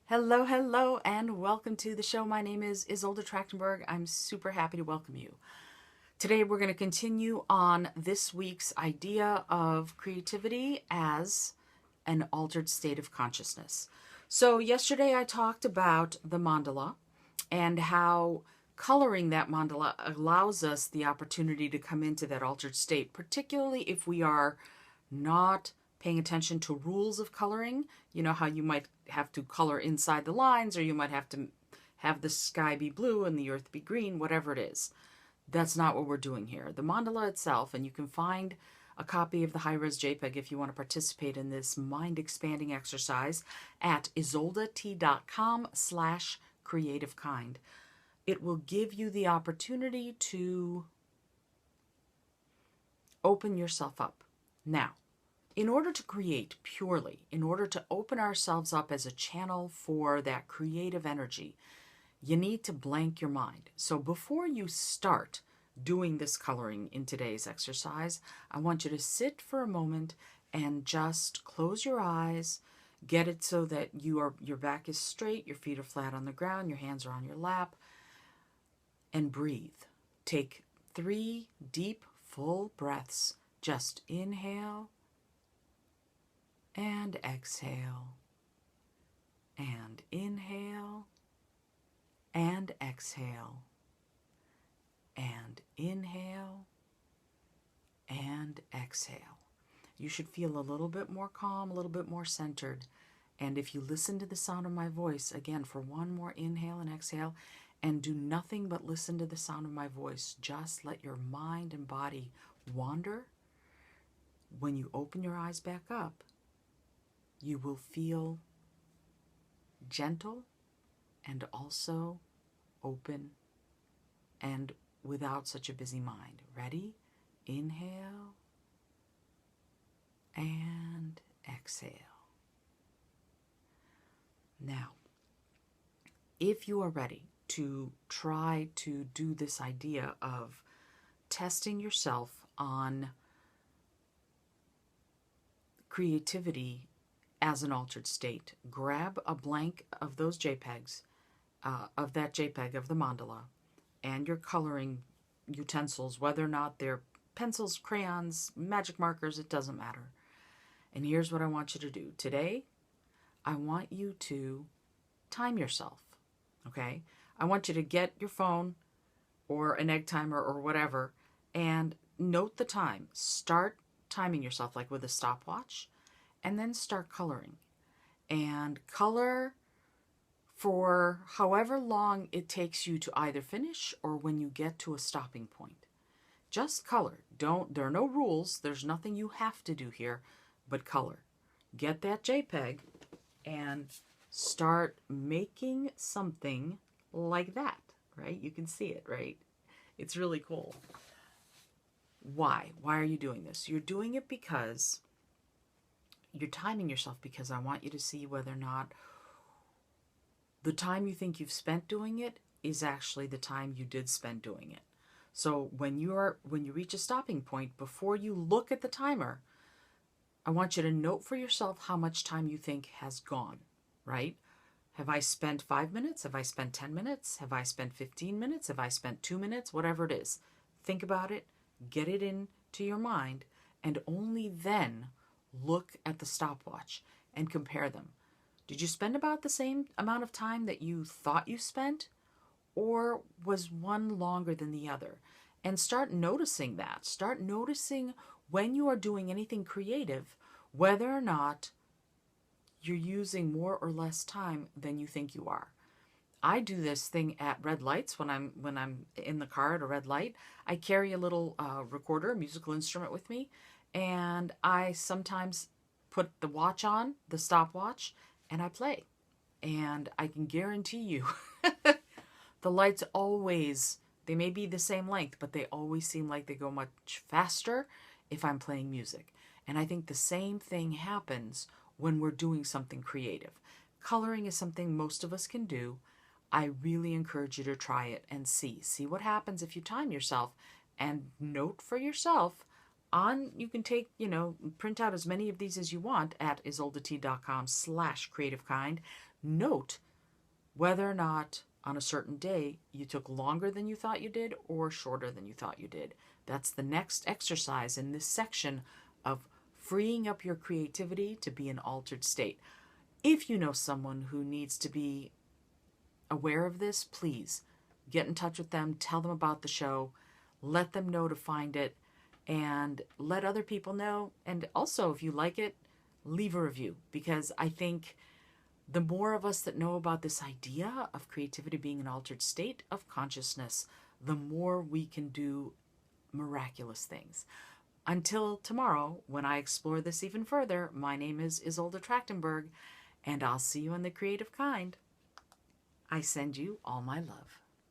Hello, hello, and welcome to the show. My name is Isolde Trachtenberg. I'm super happy to welcome you. Today we're going to continue on this week's idea of creativity as an altered state of consciousness. So yesterday I talked about the mandala and how coloring that mandala allows us the opportunity to come into that altered state, particularly if we are not paying attention to rules of coloring. You know how you might have to color inside the lines, or you might have to have the sky be blue and the earth be green, whatever it is. That's not what we're doing here. The mandala itself, and you can find a copy of the high-res JPEG if you want to participate in this mind-expanding exercise at isoldet.com/creativekind. It will give you the opportunity to open yourself up. Now, in order to create purely, in order to open ourselves up as a channel for that creative energy, you need to blank your mind. So before you start doing this coloring in today's exercise, I want you to sit for a moment and just close your eyes, get it so that your back is straight, your feet are flat on the ground, your hands are on your lap, and breathe. Take 3 deep, full breaths. Just inhale and exhale, and inhale and exhale, and inhale and exhale. You should feel a little bit more calm, a little bit more centered. And if you listen to the sound of my voice, again, for one more inhale and exhale, and do nothing but listen to the sound of my voice, just let your mind and body wander. When you open your eyes back up, you will feel gentle and also open and without such a busy mind. Ready? Inhale and exhale. Now, if you are ready to try to do this idea of testing yourself on creativity as an altered state, grab a blank of those JPEGs, of that JPEG of the mandala, and your coloring utensils, whether or not they're pencils, crayons, magic markers, it doesn't matter. And here's what I want you to do. Today, I want you to time yourself, okay? I want you to get your phone or an egg timer or whatever and note the time. Start timing yourself like with a stopwatch, and then start coloring. And color for however long it takes you to either finish or when you get to a stopping point. Just color. There are no rules. There's nothing you have to do here, but color. Get that JPEG and start making something like that, right? You can see it, right? It's really cool. Why? Why are you doing this? You're doing it because you're timing yourself, because I want you to see whether or not the time you think you've spent doing it is actually the time you did spend doing it. So when you reach a stopping point, before you look at the timer, I want you to note for yourself how much time you think has gone, right? Have I spent 5 minutes? Have I spent 10 minutes? Have I spent 15 minutes? Have I spent 2 minutes? Whatever it is. Think about it, get it into your mind, and only then look at the stopwatch and compare them. Did you spend about the same amount of time that you thought you spent? Or was one longer than the other? And start noticing that. Start noticing when you are doing anything creative, whether or not you're using more or less time than you think you are. I do this thing at red lights when I'm in the car at a red light. I carry a little recorder, a musical instrument with me, and I sometimes put the watch on, the stopwatch, and I play. And I can guarantee you the lights always, they may be the same length, but they always seem like they go much faster if I'm playing music. And I think the same thing happens when we're doing something creative. Coloring is something most of us can do. I really encourage you to try it and see what happens if you time yourself, and note for yourself You can take, print out as many of these as you want at isoldat.com/creativekind. Note whether or not on a certain day you took longer than you thought you did or shorter than you thought you did. That's the next exercise in this section of freeing up your creativity to be an altered state. If you know someone who needs to be aware of this, please get in touch with them, tell them about the show, let them know to find it, and let other people know. And also, if you like it, leave a review, because I think the more of us that know about this idea of creativity being an altered state of consciousness, the more we can do miraculous things. Until tomorrow, when I explore this even further, my name is Isolde Trachtenberg, and I'll see you in the creative kind. I send you all my love.